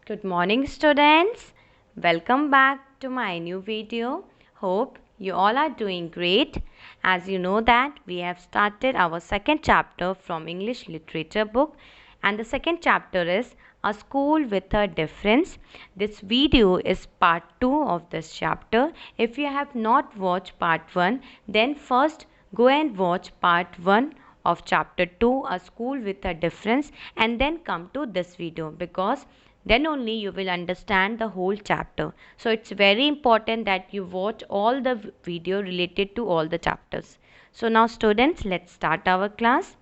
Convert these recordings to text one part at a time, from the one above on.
Good morning, students. Welcome back to my new video. Hope you all are doing great. As you know that we have started our second chapter from English literature book, and the second chapter is A School with a Difference. This video is part 2 of this chapter. If you have not watched part 1, then first go and watch part 1 of chapter 2, A School with a Difference, and then come to this video, because then only you will understand the whole chapter. So it's very important that you watch all the video related to all the chapters. So now students, let's start our class.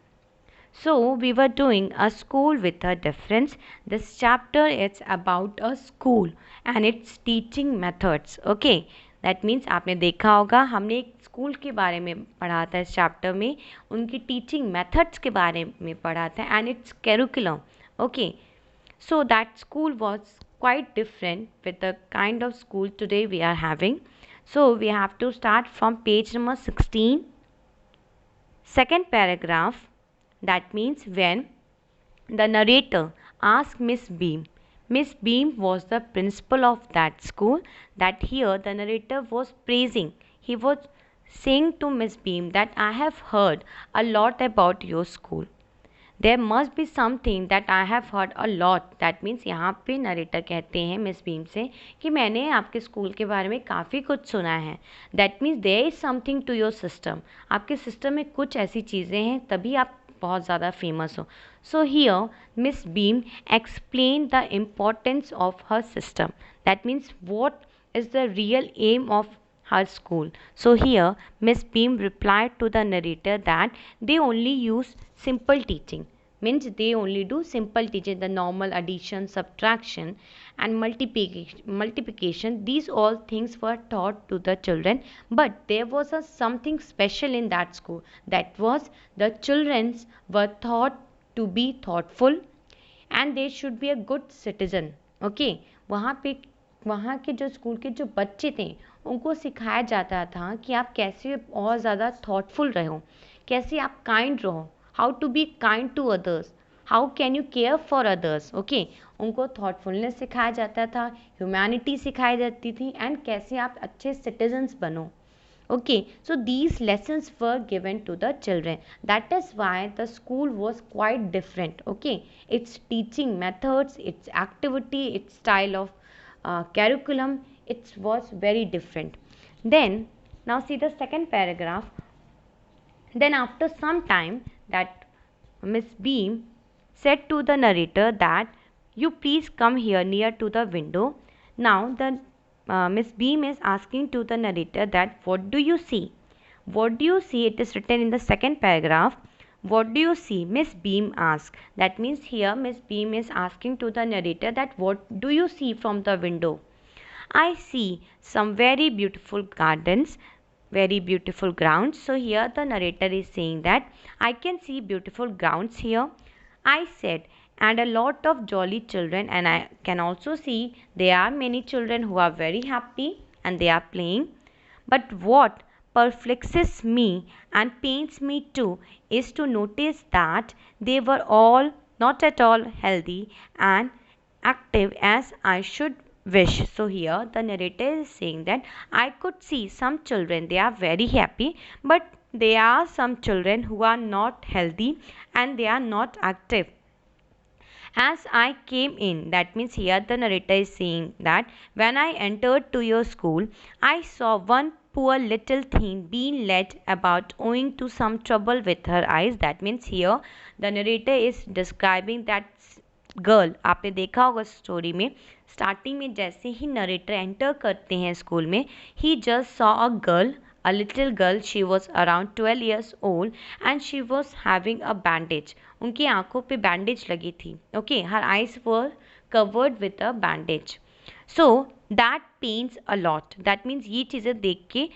So we were doing A School with a Difference. This chapter is about a school and its teaching methods. Okay, that means आपने देखा होगा हमने एक school के बारे में पढ़ा था इस चैप्टर में, उनकी टीचिंग मेथड्स के बारे में पढ़ा था and it's curriculum. Okay, so that school was quite different with the kind of school today we are having. So we have to start from page number 16, second paragraph. That means when the narrator asked Miss Beam. Miss Beam was the principal of that school. That here the narrator was praising. He was saying to Miss Beam that I have heard a lot about your school. There must be something that I have heard a lot. That means यहाँ पे narrator कहते हैं miss beam से कि मैंने आपके school के बारे में काफ़ी कुछ सुना है. That means there is something to your system. आपके सिस्टम में कुछ ऐसी चीज़ें हैं तभी आप बहुत ज़्यादा फेमस हो. So here Miss Beam explain the importance of her system. That means what is the real aim of her school. So here Miss Beam replied to the narrator that they only use simple teaching. Means they only do simple teaching, the normal addition, subtraction and multiplication. These all things were taught to the children, but there was something special in that school. That was the children were taught to be thoughtful and they should be a good citizen. Okay, वहाँ के जो school के जो बच्चे थे उनको सिखाया जाता था कि आप कैसे और ज़्यादा थॉटफुल रहो, कैसे आप काइंड रहो, how to be kind to others, how can you care for others. Okay, उनको थॉटफुलनेस सिखाया जाता था, ह्यूमैनिटी सिखाई जाती थी एंड कैसे आप अच्छे सिटीजन्स बनो. Okay, so these lessons were given to the children. That is why the school was quite different. Okay, its teaching methods, its activity, its style of curriculum, it was very different. Then now see the second paragraph. Then after some time that Miss Beam said to the narrator that you please come here near to the window. Now the Miss Beam is asking to the narrator that what do you see? What do you see? It is written in the second paragraph. What do you see? Miss Beam asked. That means here Miss Beam is asking to the narrator that what do you see from the window? I see some very beautiful gardens, very beautiful grounds. So here the narrator is saying that I can see beautiful grounds here. I said, and a lot of jolly children, and I can also see there are many children who are very happy and they are playing. But what perplexes me and pains me too is to notice that they were all not at all healthy and active as I should wish. So here the narrator is saying that I could see some children, they are very happy, but there are some children who are not healthy and they are not active as I came in. That means here the narrator is saying that when I entered to your school, I saw one poor little thing being led about owing to some trouble with her eyes. That means here the narrator is describing that girl. आपने देखा होगा story में starting में जैसे ही narrator enter करते हैं school में, he just saw a girl, a little girl. She was around 12 years old and she was having a bandage. उनकी आंखों पे बैंडेज लगी थी. Okay, her eyes were covered with a bandage. So that pains a lot. That means ये चीज़ें देख के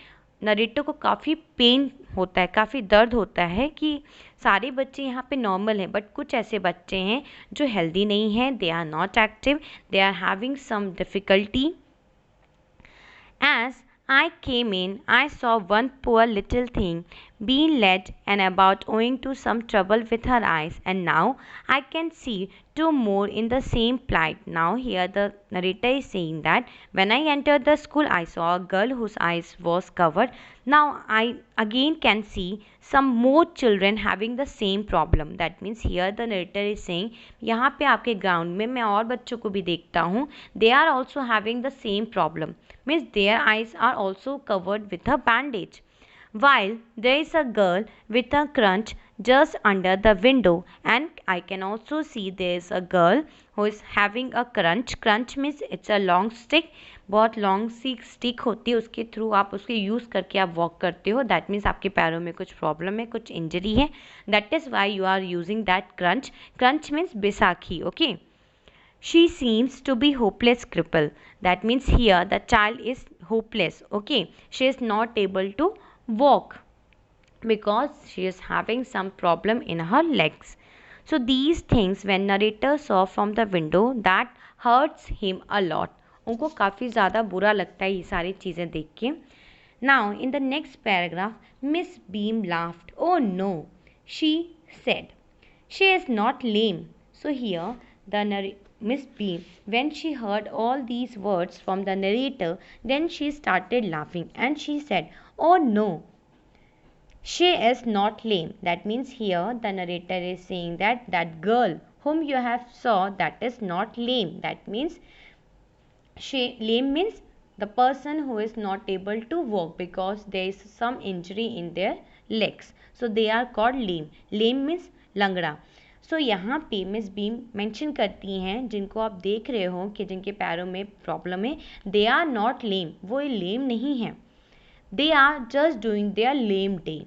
narrator को काफ़ी पेन होता है, काफ़ी दर्द होता है कि सारे बच्चे यहाँ पे नॉर्मल हैं बट कुछ ऐसे बच्चे हैं जो हेल्दी नहीं हैं, they are not active, they are having some difficulty. As I came in, I saw one poor little thing been led and about owing to some trouble with her eyes, and now I can see two more in the same plight. Now here the narrator is saying that when I entered the school I saw a girl whose eyes was covered. Now I again can see some more children having the same problem. That means here the narrator is saying यहाँ पे आपके ground में मैं और बच्चों को भी देखता हूँ, they are also having the same problem, means their eyes are also covered with a bandage, while there is a girl with a crutch just under the window, and I can also see there is a girl who is having a crunch means it's a long stick, बहुत long सी stick होती है, उसके through आप उसके use करके आप walk करते हो. दैट मीन्स आपके पैरों में कुछ प्रॉब्लम है, कुछ इंजरी है, that is why you are using that crunch means बैसाखी. Okay. She seems to be hopeless cripple. That means here the child is hopeless. Okay. She is not able to walk because she is having some problem in her legs. So these things when narrator saw from the window that hurts him a lot. उनको काफ़ी ज़्यादा बुरा लगता है ये सारी चीज़ें देख के. Now in the next paragraph, Miss Beam laughed. Oh no, she said. She is not lame. So here the Miss Beam, when she heard all these words from the narrator, then she started laughing and she said, oh no, she is not lame. That means here the narrator is saying that that girl whom you have saw, that is not lame. That means lame means the person who is not able to walk because there is some injury in their legs. So they are called lame. Lame means लंगड़ा. सो यहाँ पे miss beam mention करती हैं जिनको आप देख रहे हो कि जिनके पैरों में प्रॉब्लम है, दे आर नॉट लेम, वो लेम नहीं है, they are just doing their lame day.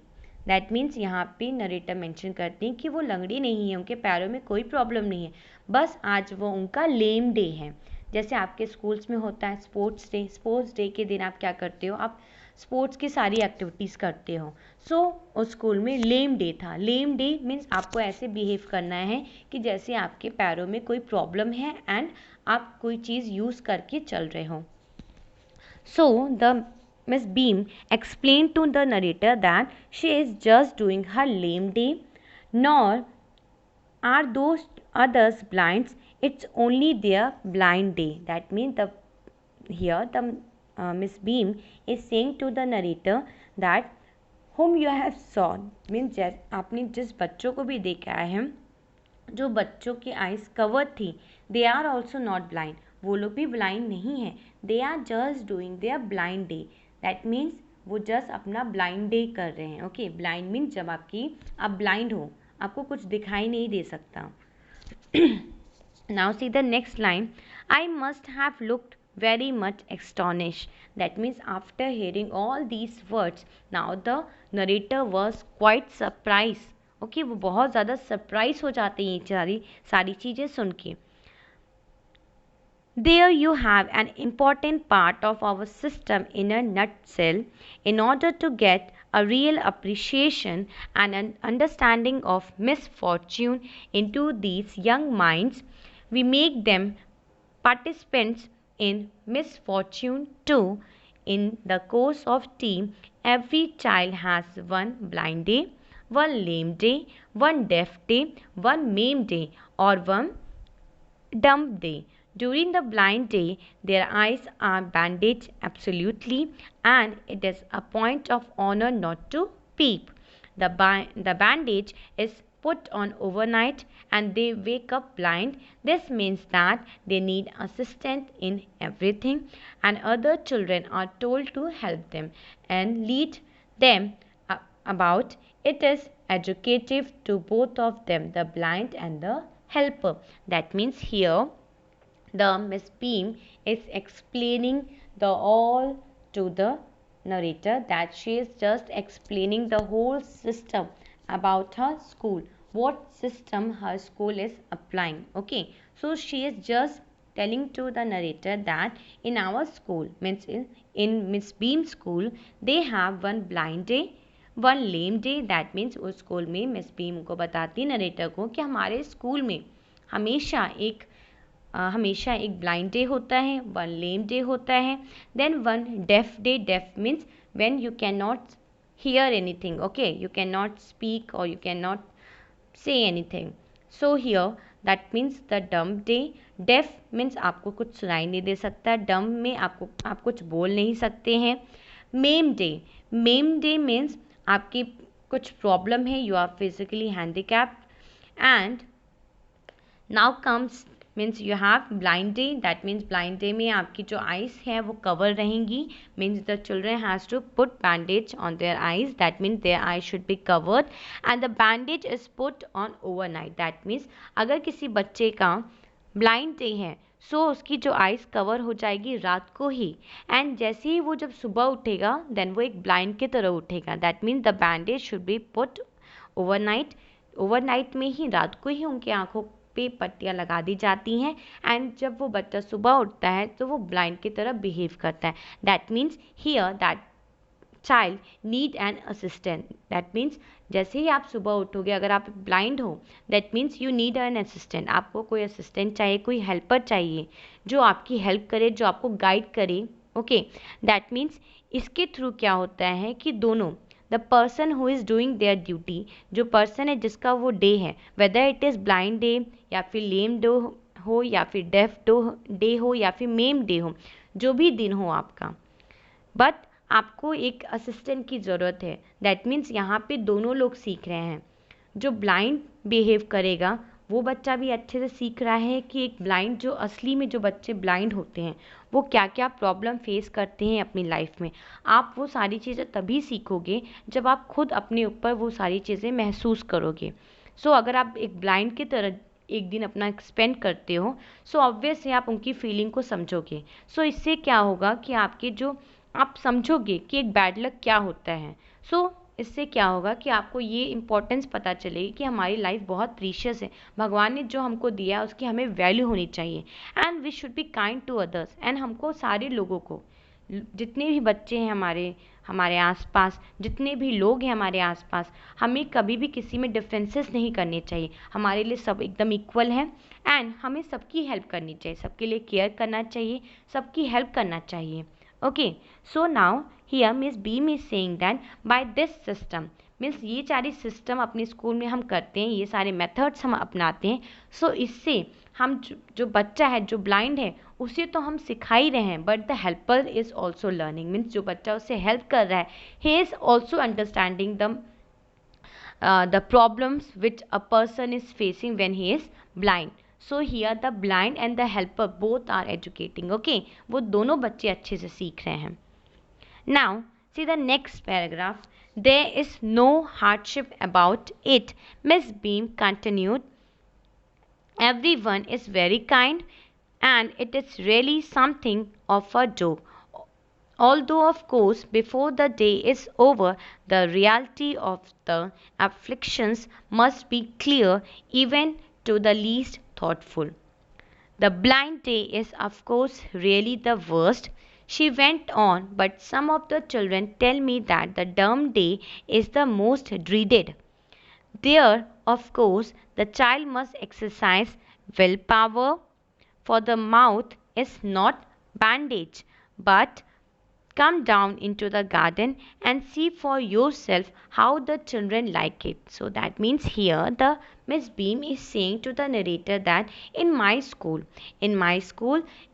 That means यहाँ पे नरेटर मेंशन करती हैं कि वो लंगड़ी नहीं है, उनके पैरों में कोई प्रॉब्लम नहीं है, बस आज वो उनका लेम डे है. जैसे आपके स्कूल्स में होता है स्पोर्ट्स डे के दिन आप क्या करते हो, आप स्पोर्ट्स की सारी एक्टिविटीज़ करते हो. सो उस स्कूल में लेम डे था. लेम डे मीन्स आपको ऐसे बिहेव करना है कि जैसे आपके पैरों में कोई प्रॉब्लम है एंड आप कोई चीज़ यूज़ करके चल रहे हो. So the Miss Beam explained to the narrator that she is just doing her lame day, nor are those others blind. It's only their blind day. That means here the Miss Beam is saying to the narrator that whom you have saw means आपने जिस बच्चों को भी देखा है जो बच्चों की आइज़ कवर थी, they are also not blind, वो लोग भी ब्लाइंड नहीं हैं, they are just doing their blind day. That means वो जस्ट अपना ब्लाइंड डे कर रहे हैं. ओके. ब्लाइंड मीन्स जब आप ब्लाइंड हो, आपको कुछ दिखाई नहीं दे सकता. Now see the next line. I must have looked very much astonished. That means after hearing all these words, now the narrator was quite surprised. Okay, वो बहुत ज़्यादा सरप्राइज हो जाते हैं ये सारी चीज़ें सुन के. There you have an important part of our system in a nutshell. In order to get a real appreciation and an understanding of misfortune into these young minds, we make them participants in misfortune too. In the course of team, every child has one blind day, one lame day, one deaf day, one maimed day, or one dumb day. During the blind day, their eyes are bandaged absolutely, and it is a point of honor not to peep. The bandage is put on overnight and they wake up blind. This means that they need assistance in everything, and other children are told to help them and lead them about. It is educative to both of them, the blind and the helper. That means here the Miss Beam is explaining the all to the narrator, that she is just explaining the whole system about her school, what system her school is applying. Okay, so she is just telling to the narrator that in our school, means in Miss Beam school, they have one blind day, one lame day. That means उस school में miss beam को बताती narrator को कि हमारे school में हमेशा एक ब्लाइंड डे होता है, वन लेम डे होता है, then one deaf day. Deaf means when you can not hear anything, okay, you cannot speak or you cannot say anything. So here that means the dumb day. deaf means आपको कुछ सुनाई नहीं दे सकता, dumb में आप कुछ बोल नहीं सकते हैं. मेम डे मीन्स आपकी कुछ प्रॉब्लम है, you are physically handicapped. And now comes means you have blind day. That means blind day में आपकी जो आइज़ है वो कवर रहेंगी. Means the children has to put bandage on their eyes. That means their eyes should be covered and the bandage is put on overnight. That means अगर किसी बच्चे का ब्लाइंड डे है सो उसकी जो आइज़ कवर हो जाएगी रात को ही, एंड जैसे ही वो जब सुबह उठेगा देन वो एक ब्लाइंड की तरह उठेगा. That means the bandage should be put overnight. Overnight में ही, रात को ही उनकी आंखों पे पट्टियाँ लगा दी जाती हैं, एंड जब वो बच्चा सुबह उठता है तो वो ब्लाइंड की तरह बिहेव करता है. That means here that child need an assistant. That means जैसे ही आप सुबह उठोगे, अगर आप ब्लाइंड हो that means you need an assistant. आपको कोई असिस्टेंट चाहिए, कोई हेल्पर चाहिए जो आपकी हेल्प करे, जो आपको गाइड करे. ओके, दैट मीन्स इसके थ्रू क्या होता है कि दोनों the person who is doing there duty, जो पर्सन है जिसका वो डे है, whether it is blind day या फिर लेम डे हो या फिर डेफ डे हो या फिर मेम डे हो, जो भी दिन हो आपका, बट आपको एक असिस्टेंट की ज़रूरत है. दैट मीन्स यहाँ पे दोनों लोग सीख रहे हैं. जो ब्लाइंड बिहेव करेगा वो बच्चा भी अच्छे से सीख रहा है कि एक ब्लाइंड, जो असली में जो बच्चे ब्लाइंड होते हैं वो क्या क्या प्रॉब्लम फेस करते हैं अपनी लाइफ में. आप वो सारी चीज़ें तभी सीखोगे जब आप खुद अपने ऊपर वो सारी चीज़ें महसूस करोगे. सो अगर आप एक ब्लाइंड की तरह एक दिन अपना स्पेंड करते हो सो ऑब्वियसली आप उनकी फीलिंग को समझोगे. सो इससे क्या होगा कि आपके जो आप समझोगे कि एक बैड लक क्या होता है. सो इससे क्या होगा कि आपको ये इम्पोर्टेंस पता चलेगी कि हमारी लाइफ बहुत प्रीशियस है, भगवान ने जो हमको दिया उसकी हमें वैल्यू होनी चाहिए. And we should be kind to others. And हमको सारे लोगों को, जितने भी बच्चे हैं हमारे आसपास, जितने भी लोग हैं हमारे आसपास, हमें कभी भी किसी में डिफरेंसेस नहीं करने चाहिए. हमारे लिए सब एकदम इक्वल हैं एंड हमें सबकी हेल्प करनी चाहिए, सबके लिए केयर करना चाहिए, सबकी हेल्प करना चाहिए. Okay, so now here Miss Beam is saying that by this system, means ये सारी सिस्टम अपने स्कूल में हम करते हैं, ये सारे मेथड्स हम अपनाते हैं. सो इससे हम जो बच्चा है जो ब्लाइंड है उसे तो हम सिखा ही रहे हैं, but the helper is also learning. Means जो बच्चा उससे हेल्प कर रहा है, he is also understanding the problems which a person is facing when he is blind. So here the blind and the helper both are educating. Okay, वो दोनों बच्चे अच्छे से सीख रहे हैं. Now see the next paragraph. There is no hardship about it. Miss Beam continued. Everyone is very kind and it is really something of a joke. Although, of course, before the day is over, the reality of the afflictions must be clear even to the least thoughtful. The blind day is, of course, really the worst, she went on, but some of the children tell me that the dumb day is the most dreaded. There, of course, the child must exercise willpower, for the mouth is not bandaged. But come down into the garden and see for yourself how the children like it. So that means here the Miss Beam is saying to the narrator that in my school,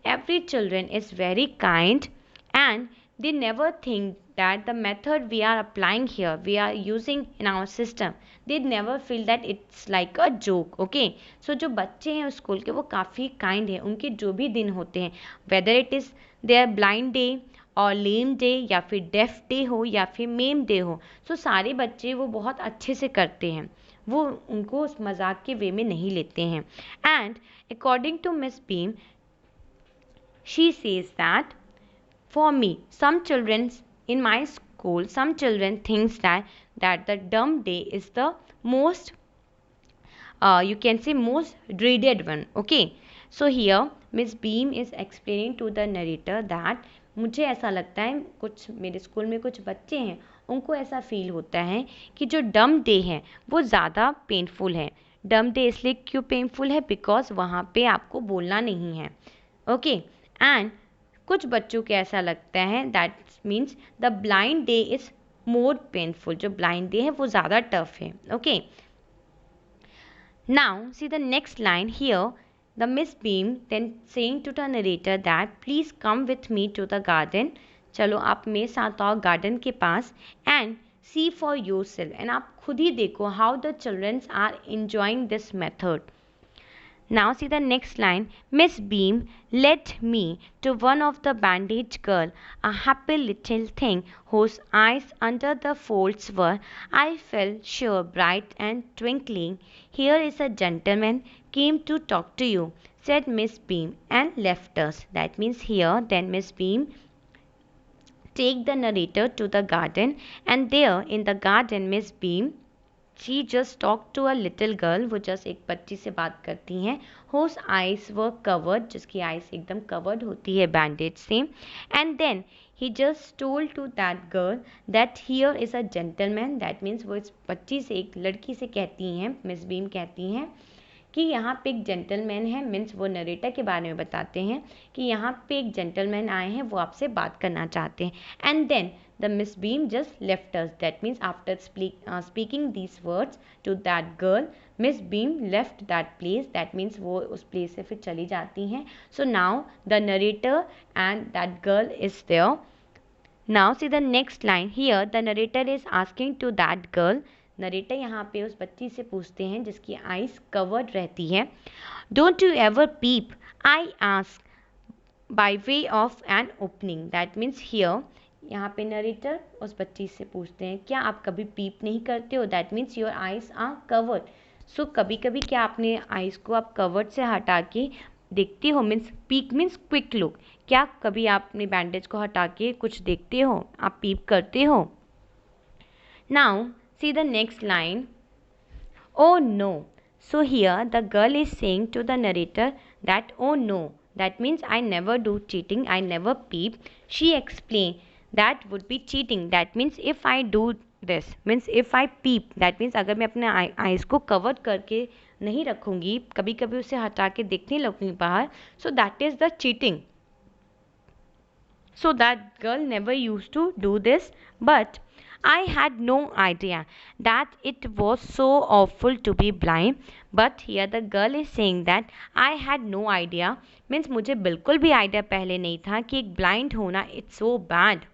every children is very kind and they never think that the method we are applying here, we are using in our system, they never feel that it's like a joke. Okay, so जो बच्चे हैं school के वो काफ़ी kind हैं. उनके जो भी दिन होते हैं, whether it is their blind day और लेम डे या फिर डेफ डे हो या फिर मेम डे हो, सो सारे बच्चे वो बहुत अच्छे से करते हैं, वो उनको उस मजाक के वे में नहीं लेते हैं. And according to Miss Beam, she says that for me some children in my school, some children thinks that the dumb day is the most you can say most dreaded one. Okay, so here Miss Beam is explaining to the narrator that मुझे ऐसा लगता है, कुछ मेरे school में कुछ बच्चे हैं उनको ऐसा फील होता है कि जो डम डे है वो ज़्यादा पेनफुल है. डम डे इसलिए क्यों पेनफुल है, बिकॉज वहाँ पे आपको बोलना नहीं है. ओके, एंड कुछ बच्चों को ऐसा लगता है that means the blind day is more painful. जो blind day है वो ज़्यादा tough है. Okay. Now see the next line here. The Miss Beam then saying to the narrator that please come with me to the garden. चलो आप मेरे साथ आओ garden के पास and see for yourself. And आप खुद ही देखो how the children are enjoying this method. Now see the next line. Miss Beam led me to one of the bandaged girl, a happy little thing whose eyes under the folds were, I felt sure, bright and twinkling. Here is a gentleman came to talk to you, said Miss Beam, and left us. That means here then Miss Beam take the narrator to the garden, and there in the garden Miss Beam she just talked to a little girl. वो just एक बच्ची से बात करती हैं whose eyes were covered, जिसकी eyes एकदम covered होती है bandage से. And then he just told to that girl that here is a gentleman. That means वो इस बच्ची से एक लड़की से कहती हैं, मिस बीम कहती हैं कि यहाँ पे एक जेंटलमैन है. मीन्स वो नरेटर के बारे में बताते हैं कि यहाँ पे एक जेंटलमैन आए हैं, वो आपसे बात करना चाहते हैं. And then the Miss Beam just left us. That means after speaking these words to that girl, Miss Beam left that place. That means वो उस place से फिर चली जाती हैं. So now the narrator and that girl is there. Now see the next line here. The narrator is asking to that girl. Narrator यहाँ पे उस बच्ची से पूछते हैं जिसकी आइज कवर्ड रहती है. Don't you ever peep, I ask by way of an opening. That means here यहाँ पे नरेटर उस बच्ची से पूछते हैं क्या आप कभी पीप नहीं करते हो. That means your eyes are covered. So कभी कभी क्या अपने आइज को आप कवर्ड से हटा के देखते हो. Means peak means quick look. क्या कभी आप अपने बैंडेज को हटा के कुछ देखते हो, आप पीप करते हो. Now see the next line. Oh no. So here the girl is saying to the narrator that oh no. That means I never do cheating, I never peep. She explained that would be cheating. That means if I do this, means if I peep, that means अगर मैं अपने eyes को cover करके नहीं रखूँगी, कभी कभी उसे हटा के देखने लगूँगी बाहर, so that is the cheating. So that girl never used to do this, but I had no idea that it was so awful to be blind. But here the girl is saying that I had no idea means मुझे बिल्कुल भी idea पहले नहीं था कि एक blind होना it's so bad.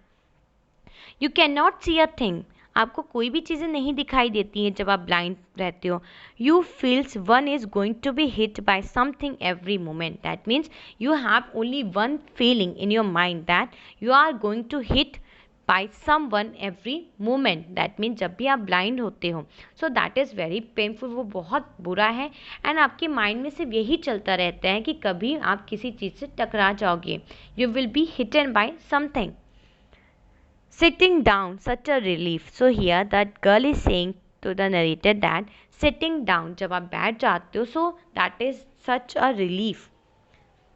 You cannot see a thing. आपको कोई भी चीज़ें नहीं दिखाई देती हैं जब आप ब्लाइंड रहते हो. You feels one is going to be hit by something every moment. That means you have only one feeling in your mind that you are going to hit by someone every moment. That means जब भी आप blind होते हो, so that is very painful. वो बहुत बुरा है and आपके माइंड में सिर्फ यही चलता रहता है कि कभी आप किसी चीज़ से टकरा जाओगे. You will be hidden by something. Sitting down, such a relief. So here that girl is saying to the narrator that sitting down, जब आप बैठ जाते हो, so that is such a relief.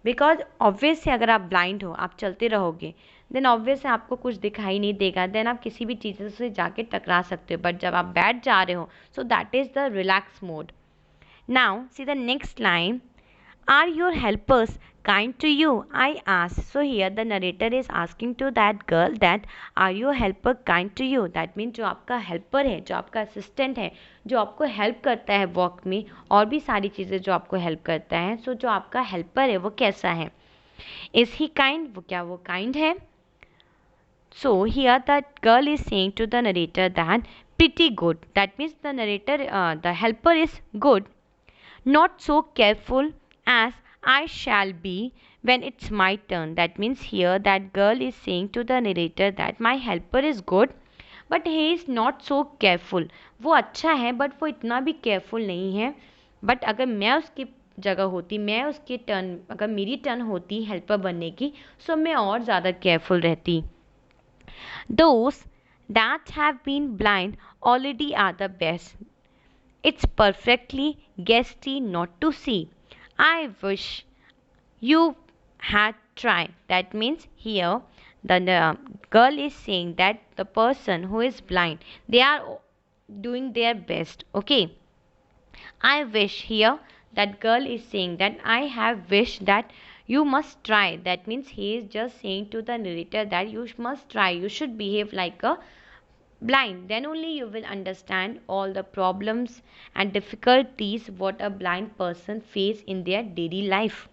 Because obvious है अगर आप blind हो, आप चलते रहोगे, देन ऑब्वियस है आपको कुछ दिखाई नहीं देगा, देन आप किसी भी चीज़ से जाके टकरा सकते हो. बट जब आप बैठ जा रहे हो, so that is the relax mode. Now see the next line. Are your helpers kind to you, I asked. So here the narrator is asking to that girl that are your helper kind to you. That means जो आपका helper है, जो आपका assistant है, जो आपको help करता है वर्क में और भी सारी चीज़ें जो आपको हेल्प करता है, सो जो आपका हेल्पर है वो कैसा है. इज़ ही काइंड, वो क्या वो काइंड है. So here the girl is saying to the narrator that pretty good. That means the narrator, the helper is good, not so careful as I shall be when it's my turn. That means here that girl is saying to the narrator that my helper is good but he is not so careful. वो अच्छा है but वो इतना भी careful नहीं है. but अगर मैं उसकी जगह होती, मैं उसके टर्न, अगर मेरी टर्न होती हेल्पर बनने की, सो मैं और ज़्यादा केयरफुल रहती. Those that have been blind already are the best. It's perfectly ghastly not to see. I wish you had tried. That means here the girl is saying that the person who is blind, they are doing their best. Okay. I wish here that girl is saying that I have wished that you must try. That means he is just saying to the narrator that you must try. You should behave like a blind, then only you will understand all the problems and difficulties what a blind person face in their daily life.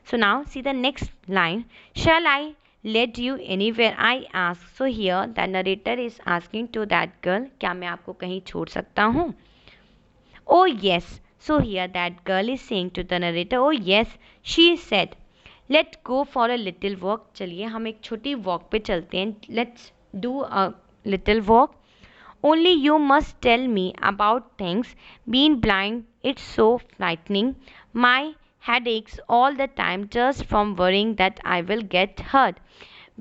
So now see the next line. Shall I lead you anywhere I ask? So here the narrator is asking to that girl, क्या मैं आपको कहीं छोड़ सकता हूँ? Oh yes. So here that girl is saying to the narrator, oh yes, she said. Let's go for a little walk. चलिए हम एक छोटी walk पे चलते हैं. Let's do a little walk. Only you must tell me about things. Being blind, it's so frightening. My head aches all the time just from worrying that I will get hurt.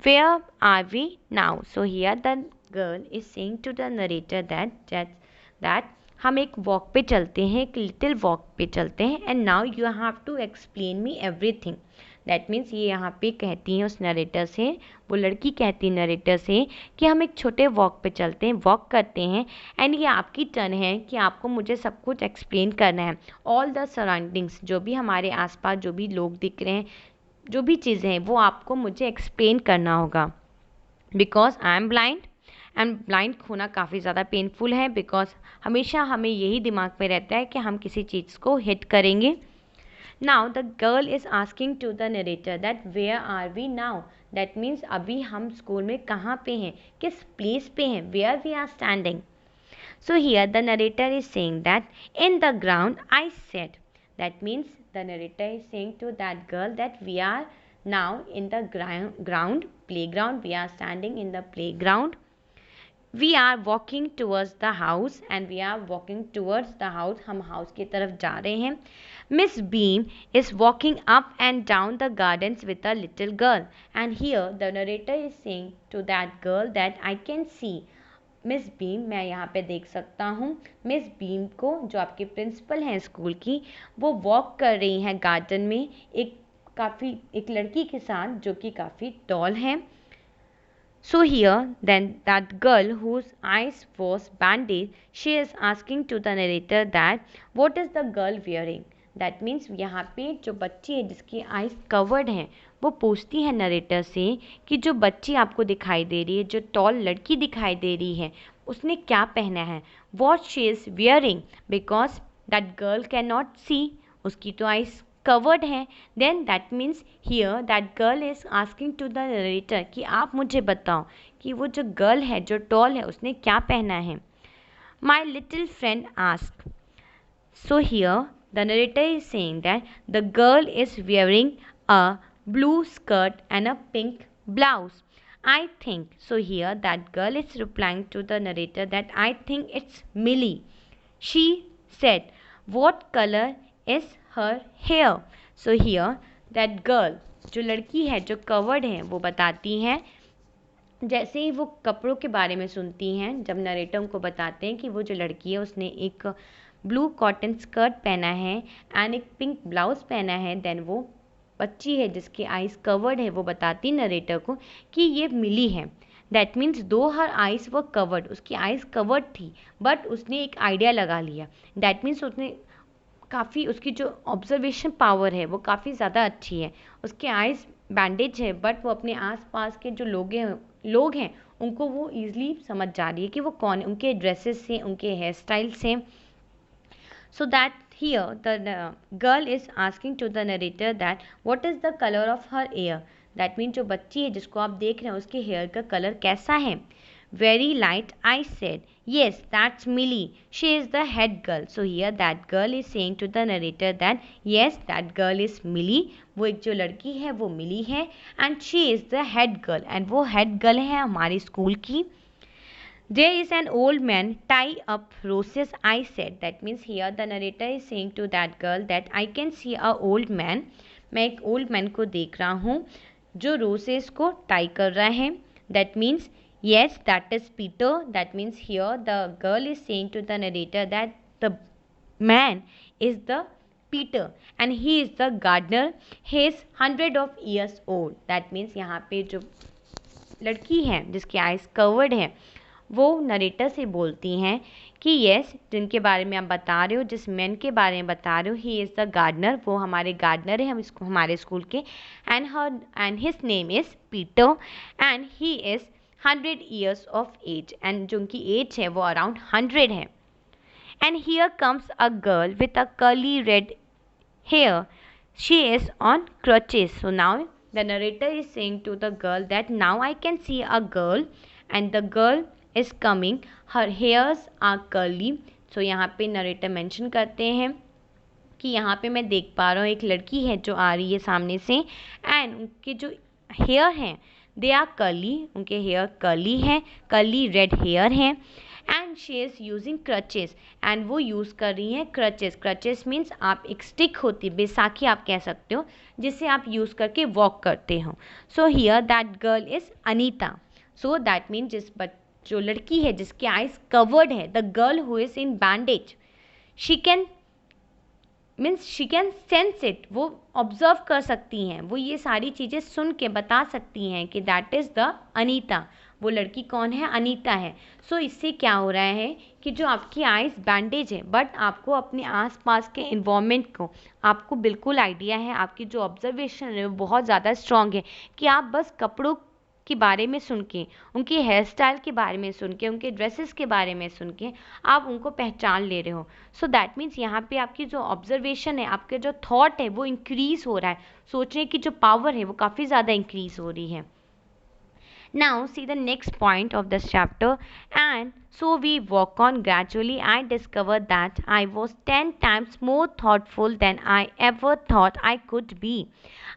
Where are we now? So here the girl is saying to the narrator that हम एक walk पे चलते हैं, एक little walk पे चलते हैं, and now you have to explain me everything. That means ये यहाँ पे कहती हैं उस नरेटर से, वो लड़की कहती है नरेटर से कि हम एक छोटे वॉक पे चलते हैं, वॉक करते हैं, एंड ये आपकी टर्न है कि आपको मुझे सब कुछ एक्सप्लेन करना है. ऑल द सराउंडिंग्स, जो भी हमारे आसपास जो भी लोग दिख रहे हैं, जो भी चीज़ें हैं, वो आपको मुझे एक्सप्लेन करना होगा. Because I am blind, and blind होना काफ़ी ज़्यादा पेनफुल है, बिकॉज हमेशा हमें यही दिमाग में रहता है कि हम किसी चीज़ को हिट करेंगे. Now the girl is asking to the narrator that where are we now. That means अभी हम स्कूल में कहाँ पे हैं, किस प्लेस पे हैं, where we are standing. So here the narrator is saying that in the ground I said. That means the narrator is saying to that girl that we are now in the ground playground. We are standing in the playground. We are walking towards the house, and we are walking towards the house. हम house की तरफ जा रहे हैं. Miss Beam is walking up and down the gardens with a little girl, and here the narrator is saying to that girl that I can see miss beam, मैं यहाँ पे देख सकता हूँ मिस बीम को, जो आपकी प्रिंसिपल हैं स्कूल की, वो वॉक कर रही हैं गार्डन में एक लड़की के साथ जो कि काफ़ी टॉल है. So here then that girl whose eyes was bandaged, she is asking to the narrator that what is the girl wearing. That means यहाँ पे जो बच्ची है जिसकी आइज़ कवर्ड हैं, वो पूछती है नरेटर से कि जो बच्ची आपको दिखाई दे रही है, जो टॉल लड़की दिखाई दे रही है, उसने क्या पहना है. What she is wearing, because that girl cannot see, उसकी तो आइज़ कवर्ड है. Then that means here that girl is asking to the narrator कि आप मुझे बताओ कि वो जो गर्ल है, जो टॉल है, उसने क्या पहना है. My little friend ask. So here the narrator is saying that the girl is wearing a blue skirt and a pink blouse. I think. So here that girl is replying to the narrator that I think it's Millie. She said, what color is her hair? So here that girl, जो लड़की है जो covered है, वो बताती हैं, जैसे ही वो कपड़ों के बारे में सुनती हैं, जब नरेटर उनको बताते हैं कि वो जो लड़की है उसने एक ब्लू कॉटन स्कर्ट पहना है एंड एक पिंक ब्लाउज पहना है, देन वो बच्ची है जिसकी आइज़ कवर्ड है, वो बताती नरेटर को कि ये मिली है. दैट मीन्स दो हर आइज़ वो कवर्ड, उसकी आइज़ कवर्ड थी, बट उसने एक आइडिया लगा लिया. दैट मीन्स उसने काफ़ी, उसकी जो ऑब्जर्वेशन पावर है वो काफ़ी ज़्यादा अच्छी है. उसके आइज़ बैंडेज है, बट वो अपने आसपास के जो लोग हैं उनको वो ईज़िली समझ जा रही है कि वो कौन है, उनके ड्रेसेस से, उनके हेयर स्टाइल से. So that here the girl is asking to the narrator that what is the color of her hair. That means जो बच्ची है जिसको आप देख रहे हैं उसके हेयर का कलर कैसा है. Very light, I said. Yes, that's Millie. She is the head girl. So here that girl is saying to the narrator that yes, that girl is Millie. वो एक जो लड़की है वो मिली है, and she is the head girl. and वो head girl है हमारी स्कूल की. There is an old man tie up roses, I said. That means here the narrator is saying to that girl that I can see a old man. मैं एक old man को देख रहा हूँ जो roses को tie कर रहा है. That means yes, that is Peter. That means here the girl is saying to the narrator that the man is the Peter and he is the gardener. He is 100 of years old. That means यहाँ पे जो लड़की है जिसकी eyes covered है, वो narrator से बोलती हैं कि यस, जिनके बारे में आप बता रहे हो, जिस मैन के बारे में बता रहे हो, ही इज़ द गार्डनर, वो हमारे गार्डनर है हमारे स्कूल के, and his name is Peter and he is 100 years of age, and जो उनकी एज है वो अराउंड 100 है. And here comes a girl with a curly red hair. She is on crutches. So now the narrator is saying to the girl that now I can see a girl and the girl is coming. Her hairs are curly. So यहाँ पे narrator mention करते हैं कि यहाँ पे मैं देख पा रहा हूँ एक लड़की है जो आ रही है सामने से, एंड उनके जो हेयर हैं दे आर कर्ली, उनके हेयर कर्ली हैं, कर्ली रेड हेयर हैं, and she is using crutches, and वो यूज़ कर रही हैं क्रचेस. क्रचेस मीन्स आप एक स्टिक होती है, बैसाखी आप कह सकते हो, जिसे आप यूज़ करके वॉक करते हो. So here that girl is Anita. So that mean जो लड़की है जिसके आइज कवर्ड है, the girl who is in bandage, she can sense it, वो ऑब्जर्व कर सकती हैं, वो ये सारी चीज़ें सुन के बता सकती हैं कि दैट इज़ द अनीता. वो लड़की कौन है? अनीता है. सो इससे क्या हो रहा है कि जो आपकी आइज़ बैंडेज है, बट आपको अपने आसपास के इन्वायरमेंट को आपको बिल्कुल आइडिया है, आपकी जो ऑब्जर्वेशन है वो बहुत ज़्यादा स्ट्रॉन्ग है कि आप बस कपड़ों के बारे में सुन के, उनके हेयर स्टाइल के बारे में सुन के, उनके ड्रेसेस के बारे में सुन के आप उनको पहचान ले रहे हो. सो दैट मीन्स यहाँ पे आपकी जो ऑब्जर्वेशन है, आपके जो थॉट है वो इंक्रीज़ हो रहा है, सोचने की जो पावर है वो काफ़ी ज़्यादा इंक्रीज़ हो रही है. Now see the next point of this chapter, and so we walk on. Gradually I discovered that I was 10 times more thoughtful than I ever thought I could be.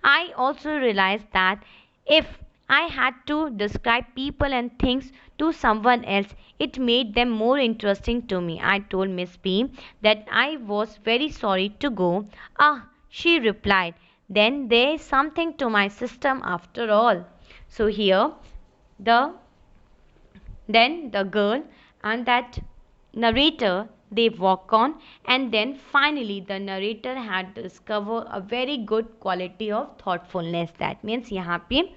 I also realized that if I had to describe people and things to someone else, it made them more interesting to me. I told Miss B that I was very sorry to go. Ah, she replied, then there is something to my system after all. So here then the girl and that narrator, they walk on, and then finally the narrator had discovered a very good quality of thoughtfulness. That means यहाँ पे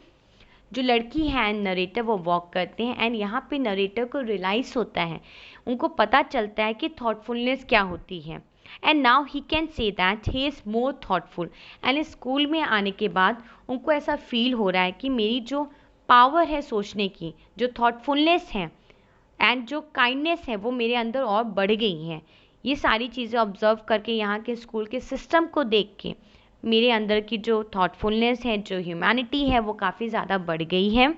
जो लड़की है narrator वो walk करते हैं, and यहाँ पे नरेटर को रियलाइज़ होता है, उनको पता चलता है कि थॉटफुलनेस क्या होती है. And now he can say that he is more thoughtful. And school में आने के बाद उनको ऐसा फील हो रहा है कि मेरी जो पावर है सोचने की, जो थॉटफुलनेस है एंड जो काइंडनेस है वो मेरे अंदर और बढ़ गई है. ये सारी चीज़ें ऑब्जर्व करके, यहाँ के स्कूल के सिस्टम को देख के मेरे अंदर की जो थॉटफुलनेस है, जो ह्यूमैनिटी है वो काफ़ी ज़्यादा बढ़ गई है.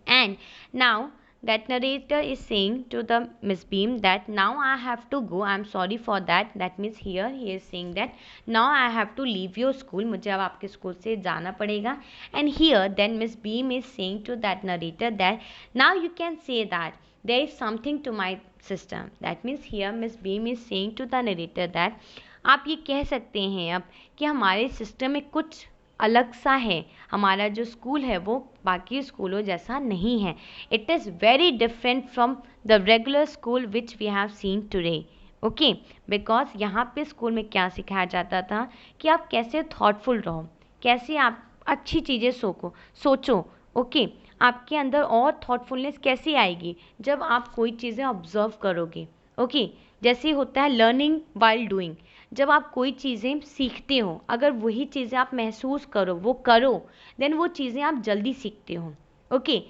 And now that narrator is saying to the Miss Beam that now I have to go, I am sorry for that. That means here he is saying that now I have to leave your school, मुझे अब आपके school से जाना पड़ेगा. And here then Miss Beam is saying to that narrator that now you can say that there is something to my system. That means here Miss Beam is saying to the narrator that आप ये कह सकते हैं अब कि हमारे system में कुछ अलग सा है, हमारा जो स्कूल है वो बाकी स्कूलों जैसा नहीं है. It is very different from the regular school which we have seen today. Okay, because यहाँ पे स्कूल में क्या सिखाया जाता था कि आप कैसे थॉटफुल रहो, कैसे आप अच्छी चीज़ें सोचो. ओके, आपके अंदर और थॉटफुलनेस कैसे आएगी जब आप कोई चीज़ें ऑब्जर्व करोगे. ओके, जैसे होता है लर्निंग वाइल डूइंग, जब आप कोई चीज़ें सीखते हो, अगर वही चीज़ें आप महसूस करो, वो करो, देन वो चीज़ें आप जल्दी सीखते हो. ओके,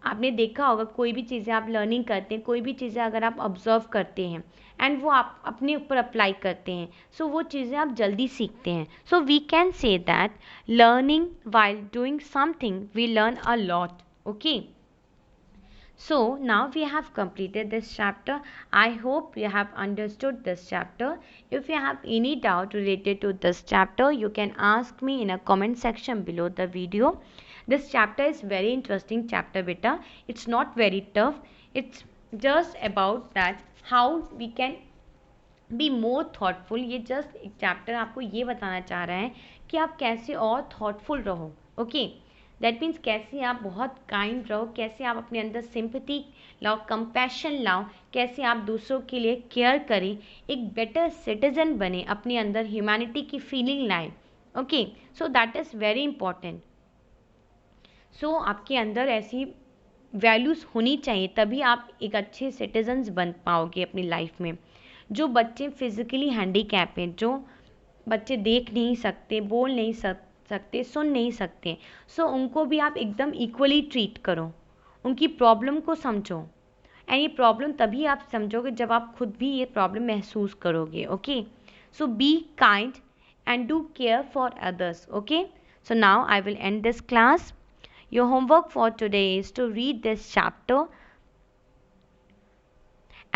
आपने देखा होगा कोई भी चीज़ें आप लर्निंग करते हैं, कोई भी चीज़ें अगर आप ऑब्जर्व करते हैं एंड वो आप अपने ऊपर अप्लाई करते हैं, सो वो चीज़ें आप जल्दी सीखते हैं. So we can say that learning while doing something we learn a lot. Okay, so now we have completed this chapter. I hope you have understood this chapter. If you have any doubt related to this chapter, you can ask me in a comment section below the video. This chapter is very interesting chapter beta. It's not very tough. It's just about that how we can be more thoughtful. ये just एक chapter आपको ये बताना चाह रहा है कि आप कैसे और thoughtful रहो. Okay, दैट मीन्स कैसे आप बहुत काइंड रहो, कैसे आप अपने अंदर सिंपैथी लाओ, कंपैशन लाओ, कैसे आप दूसरों के लिए केयर करें, एक बेटर सिटीजन बने, अपने अंदर ह्यूमैनिटी की फीलिंग लाएं. Okay, so that is very important. So आपके अंदर ऐसी वैल्यूज़ होनी चाहिए, तभी आप एक अच्छे सिटीजन्स बन पाओगे अपनी लाइफ में. जो बच्चे फिज़िकली हैंडीकैप हैं, जो बच्चे देख नहीं सकते, बोल नहीं सकते, सुन नहीं सकते, सो उनको भी आप एकदम इक्वली ट्रीट करो, उनकी प्रॉब्लम को समझो। एंड ये प्रॉब्लम तभी आप समझोगे जब आप खुद भी ये प्रॉब्लम महसूस करोगे। Okay, so be kind and do care for others. Okay, so now I will end this class. Your homework for today is to read this chapter,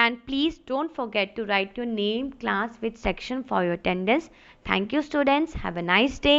and please don't forget to write your name, class, which section for your attendance. Thank you students, have a nice day.